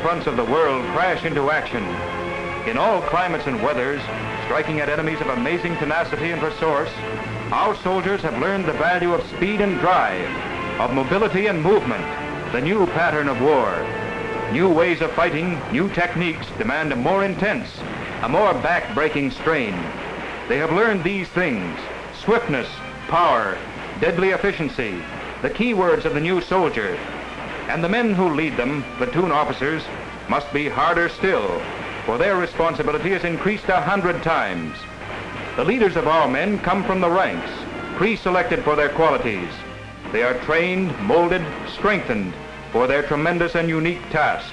fronts of the world crash into action. In all climates and weathers, striking at enemies of amazing tenacity and resource, our soldiers have learned the value of speed and drive, of mobility and movement, the new pattern of war. New ways of fighting, new techniques demand a more intense, a more back-breaking strain. They have learned these things: swiftness, power, deadly efficiency, the key words of the new soldier. And the men who lead them, platoon officers, must be harder still, for their responsibility is increased 100 times. The leaders of our men come from the ranks, pre-selected for their qualities. They are trained, molded, strengthened for their tremendous and unique task.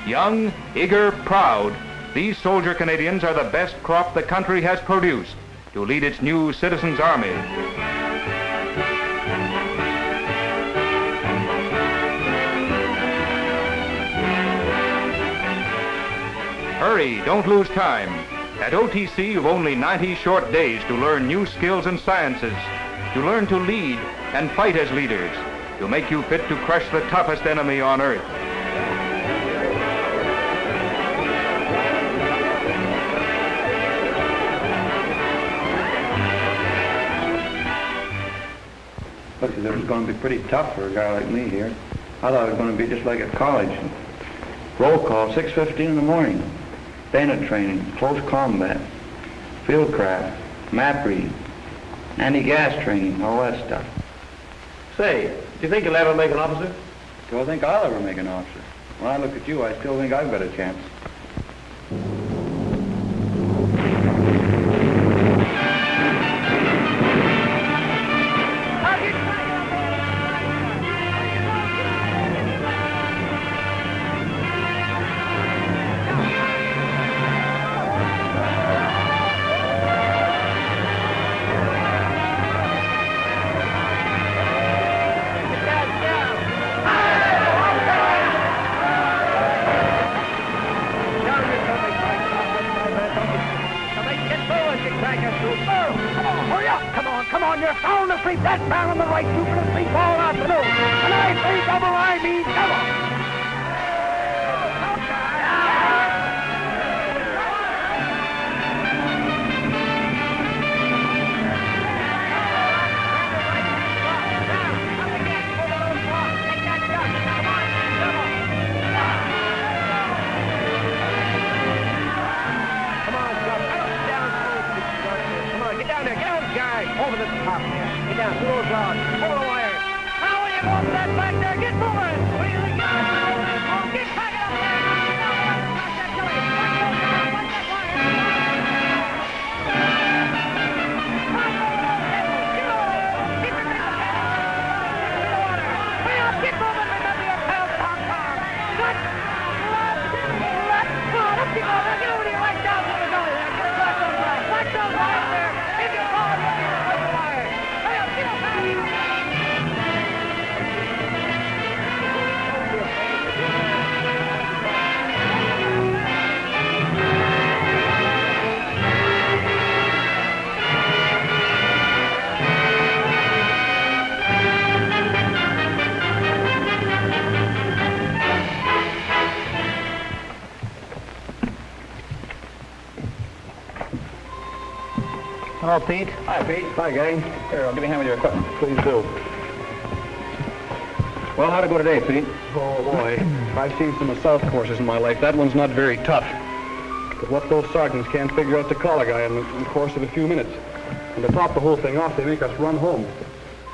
Young, eager, proud, these soldier Canadians are the best crop the country has produced to lead its new citizens' army. Hurry, don't lose time. At OTC, you've only 90 short days to learn new skills and sciences, to learn to lead and fight as leaders, to make you fit to crush the toughest enemy on earth. Looks as though it's going to be pretty tough for a guy like me here. I thought it was going to be just like at college. Roll call, 6:15 in the morning. Bayonet training, close combat, field craft, map reading, anti-gas training, all that stuff. Say, do you think you'll ever make an officer? Do I think I'll ever make an officer? When I look at you, I still think I've got a chance. Hello, Pete. Hi, Pete. Hi, gang. Here, I'll give you a hand with your equipment. Please do. Well, how'd it go today, Pete? Oh, boy. I've seen some assault courses in my life. That one's not very tough. But what those sergeants can't figure out to call a guy in the course of a few minutes. And to top the whole thing off, they make us run home.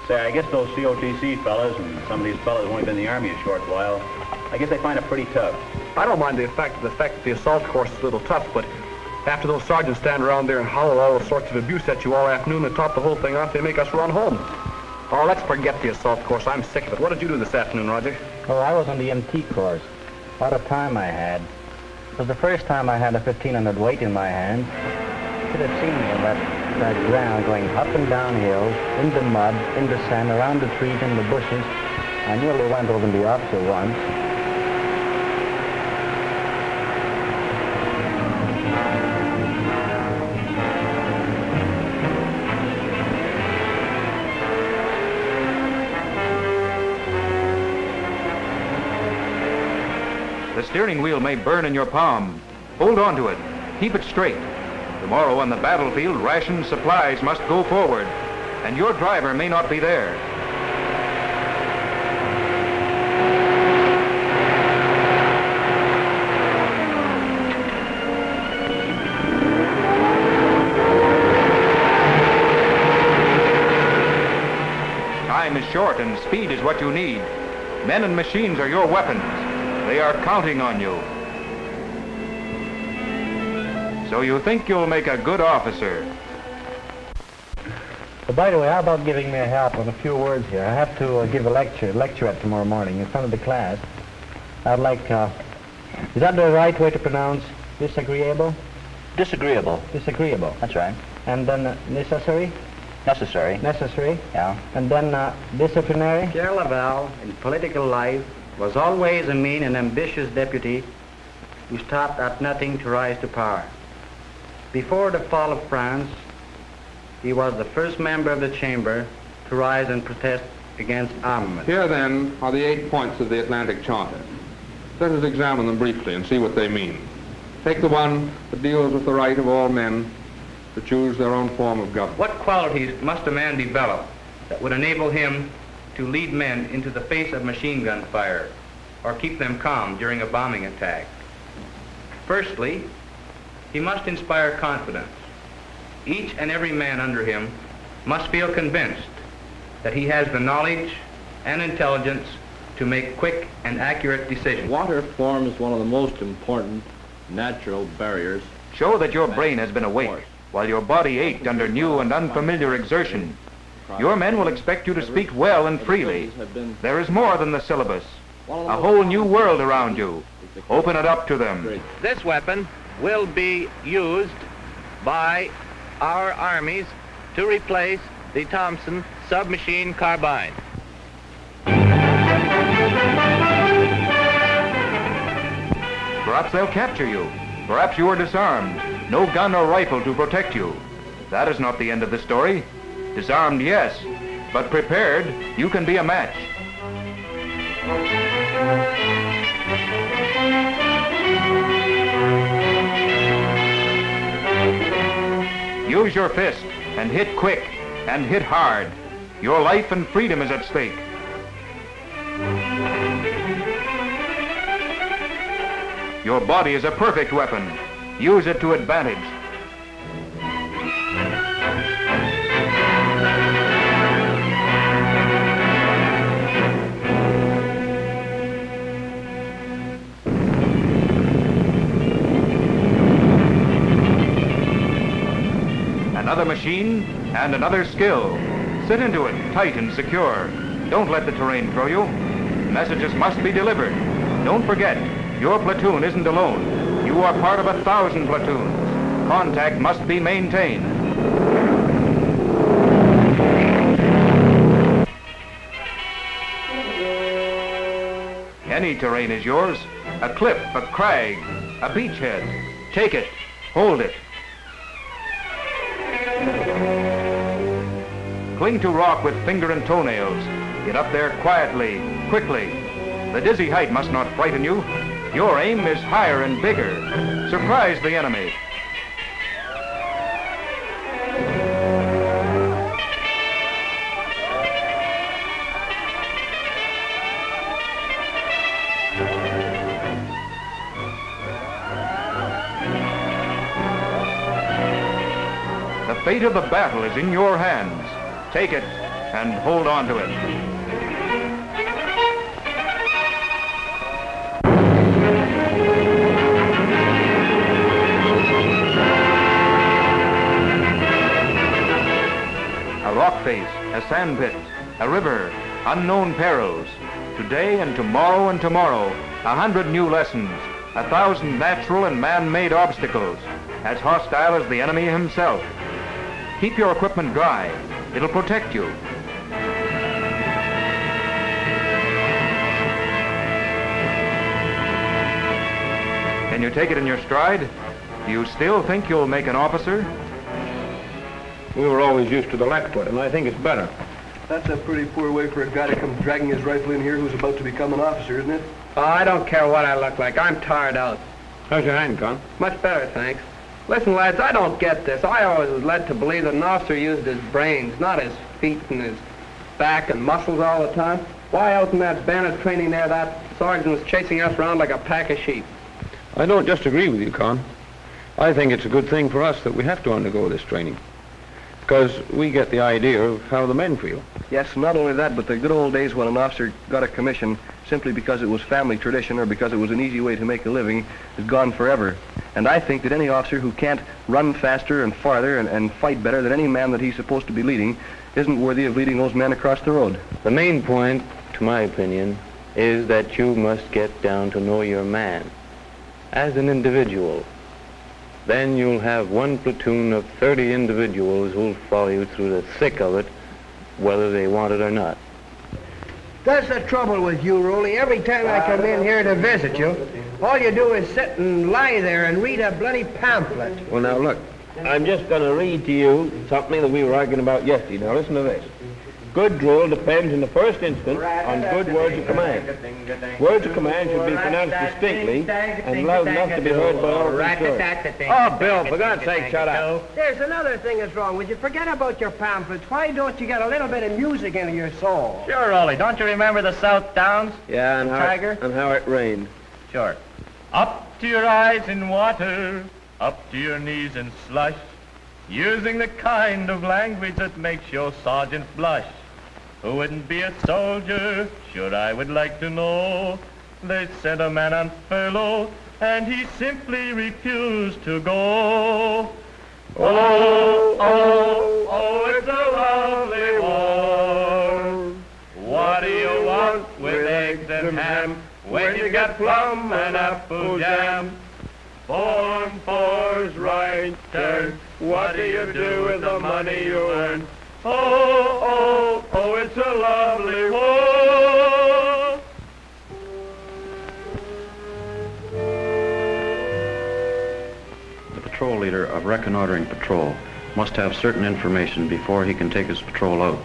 Say, I guess those COTC fellas and some of these fellas have only been in the Army a short while. I guess they find it pretty tough. I don't mind the fact that the assault course is a little tough, but after those sergeants stand around there and holler all sorts of abuse at you all afternoon and top the whole thing off, they make us run home. Oh, let's forget the assault course. I'm sick of it. What did you do this afternoon, Roger? Oh, I was on the MT course. What a time I had. It was the first time I had a 1,500 weight in my hand. You should have seen me on that ground going up and down hills, in the mud, in the sand, around the trees, in the bushes. I nearly went over the officer once. The steering wheel may burn in your palm. Hold on to it. Keep it straight. Tomorrow on the battlefield, ration supplies must go forward, and your driver may not be there. Time is short and speed is what you need. Men and machines are your weapons. They are counting on you. So you think you'll make a good officer? But by the way, how about giving me a help on a few words here? I have to give a lecture tomorrow morning in front of the class. I'd like, is that the right way to pronounce disagreeable? Disagreeable. Disagreeable. That's right. And then necessary? Necessary. Necessary. Yeah. And then disciplinary? Pierre Laval, in political life, was always a mean and ambitious deputy who stopped at nothing to rise to power. Before the fall of France, he was the first member of the chamber to rise and protest against armament. Here, then, are the 8 points of the Atlantic Charter. Let us examine them briefly and see what they mean. Take the one that deals with the right of all men to choose their own form of government. What qualities must a man develop that would enable him to lead men into the face of machine gun fire or keep them calm during a bombing attack? Firstly, he must inspire confidence. Each and every man under him must feel convinced that he has the knowledge and intelligence to make quick and accurate decisions. Water forms one of the most important natural barriers. Show that your brain has been awake while your body ached under new and unfamiliar exertion. Your men will expect you to speak well and freely. There is more than the syllabus. A whole new world around you. Open it up to them. This weapon will be used by our armies to replace the Thompson submachine carbine. Perhaps they'll capture you. Perhaps you are disarmed. No gun or rifle to protect you. That is not the end of the story. Disarmed, yes, but prepared, you can be a match. Use your fist and hit quick and hit hard. Your life and freedom is at stake. Your body is a perfect weapon. Use it to advantage. Another machine and another skill. Sit into it, tight and secure. Don't let the terrain throw you. Messages must be delivered. Don't forget, your platoon isn't alone. You are part of 1,000 platoons. Contact must be maintained. Any terrain is yours. A cliff, a crag, a beachhead. Take it. Hold it. Cling to rock with finger and toenails. Get up there quietly, quickly. The dizzy height must not frighten you. Your aim is higher and bigger. Surprise the enemy. The fate of the battle is in your hands. Take it and hold on to it. A rock face, a sand pit, a river, unknown perils. Today and tomorrow, 100 new lessons, 1,000 natural and man-made obstacles, as hostile as the enemy himself. Keep your equipment dry. It'll protect you. Can you take it in your stride? Do you still think you'll make an officer? We were always used to the left foot, and I think it's better. That's a pretty poor way for a guy to come dragging his rifle in here who's about to become an officer, isn't it? Oh, I don't care what I look like. I'm tired out. How's your hand, Con? Much better, thanks. Listen, lads, I don't get this. I always was led to believe that an officer used his brains, not his feet and his back and muscles all the time. Why out in that bayonet training there, that sergeant was chasing us around like a pack of sheep? I don't just agree with you, Con. I think it's a good thing for us that we have to undergo this training, because we get the idea of how the men feel. Yes, not only that, but the good old days when an officer got a commission simply because it was family tradition or because it was an easy way to make a living is gone forever. And I think that any officer who can't run faster and farther and fight better than any man that he's supposed to be leading isn't worthy of leading those men across the road. The main point, to my opinion, is that you must get down to know your man as an individual. Then you'll have one platoon of 30 individuals who'll follow you through the thick of it, whether they want it or not. That's the trouble with you, Rolly. Every time I come in here to visit you, all you do is sit and lie there and read a bloody pamphlet. Well, now, look, I'm just going to read to you something that we were arguing about yesterday. Now, listen to this. Good drill depends in the first instance on good words of command. Words of command should be pronounced distinctly and loud enough to be heard by all concerned. Oh, Bill, for God's sake, shut up. There's another thing that's wrong with you. Forget about your pamphlets. Why don't you get a little bit of music into your soul? Sure, Rolly. Don't you remember the South Downs? Yeah, and how it rained. Sure. Up to your eyes in water, up to your knees in slush, using the kind of language that makes your sergeant blush. Who wouldn't be a soldier, sure I would like to know. They sent a man on furlough, and he simply refused to go. Oh, oh, oh, it's a lovely war. What do you want with eggs and ham when you got plum and apple jam? 4 and 4's right turn. What do you do with the money you earn? Oh, oh, oh, it's a lovely war. The patrol leader of reconnoitering patrol must have certain information before he can take his patrol out.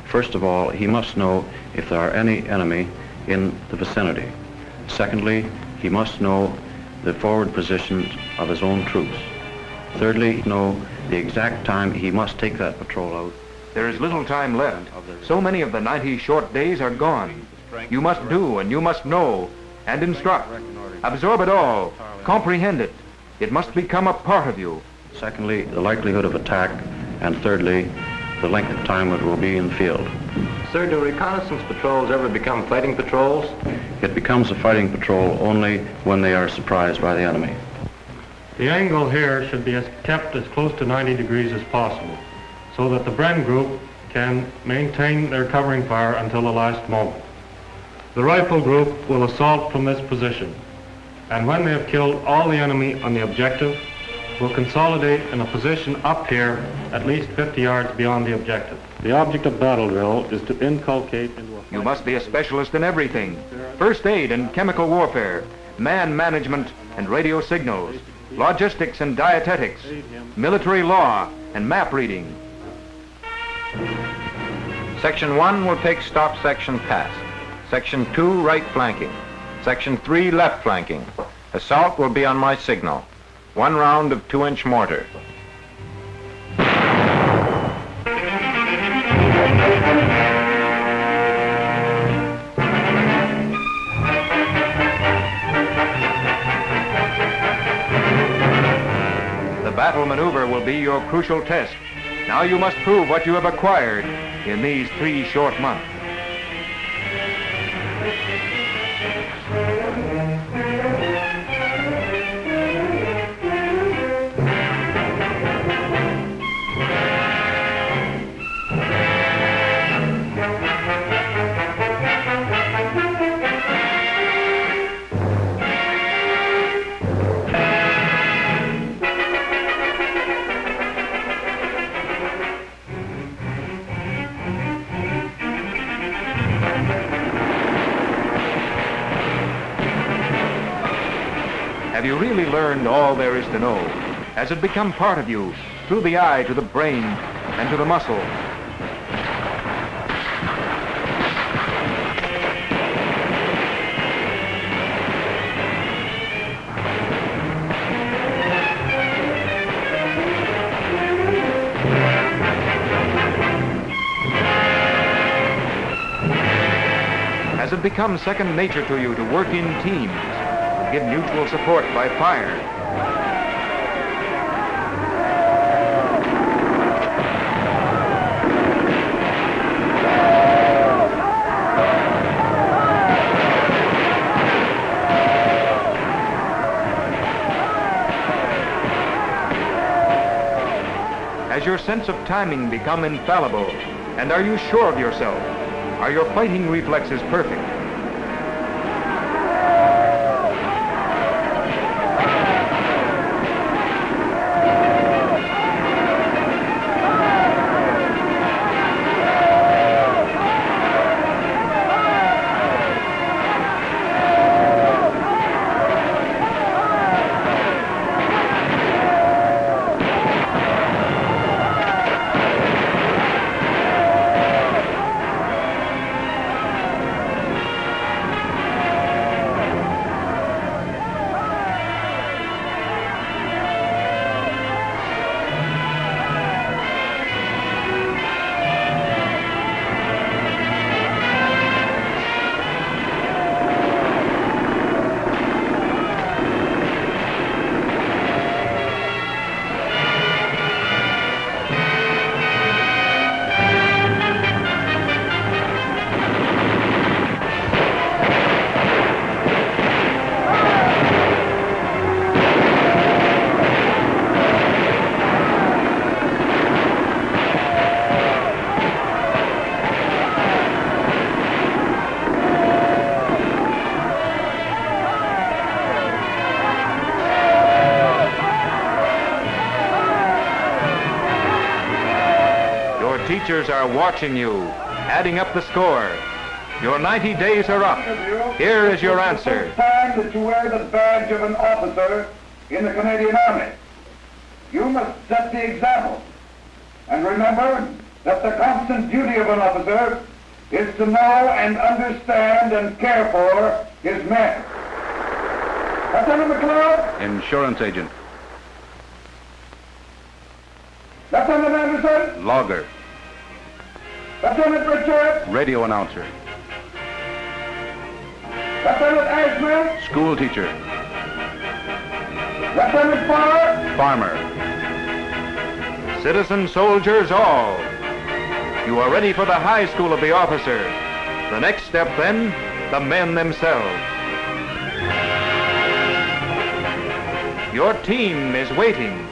First of all, he must know if there are any enemy in the vicinity. Secondly, he must know the forward positions of his own troops. Thirdly, know the exact time he must take that patrol out. There is little time left. So many of the 90 short days are gone. You must do and you must know and instruct. Absorb it all. Comprehend it. It must become a part of you. Secondly, the likelihood of attack. And thirdly, the length of time it will be in the field. Sir, do reconnaissance patrols ever become fighting patrols? It becomes a fighting patrol only when they are surprised by the enemy. The angle here should be kept as close to 90 degrees as possible, so that the Bren group can maintain their covering fire until the last moment. The rifle group will assault from this position, and when they have killed all the enemy on the objective, will consolidate in a position up here at least 50 yards beyond the objective. The object of battle drill is to inculcate into a... You must be a specialist in everything. First aid and chemical warfare, man management and radio signals, logistics and dietetics, military law and map reading. Section 1 will take stop section pass. Section 2, right flanking. Section 3, left flanking. Assault will be on my signal. 1 round of 2-inch mortar. The battle maneuver will be your crucial test. Now you must prove what you have acquired in these 3 short months. Have you really learned all there is to know? Has it become part of you, through the eye to the brain and to the muscle? Has it become second nature to you to work in teams, give mutual support by fire? Has your sense of timing become infallible? And are you sure of yourself? Are your fighting reflexes perfect? Teachers are watching you, adding up the score. Your 90 days are up. Here is your answer. It's time that you wear the badge of an officer in the Canadian Army. You must set the example. And remember that the constant duty of an officer is to know and understand and care for his men. Lieutenant McLeod? Insurance agent. Lieutenant Anderson? Logger. Lieutenant Richard? Radio announcer. Lieutenant Ashman? School teacher. Lieutenant Farr? Farmer. Citizen soldiers all, you are ready for the high school of the officer. The next step then, the men themselves. Your team is waiting.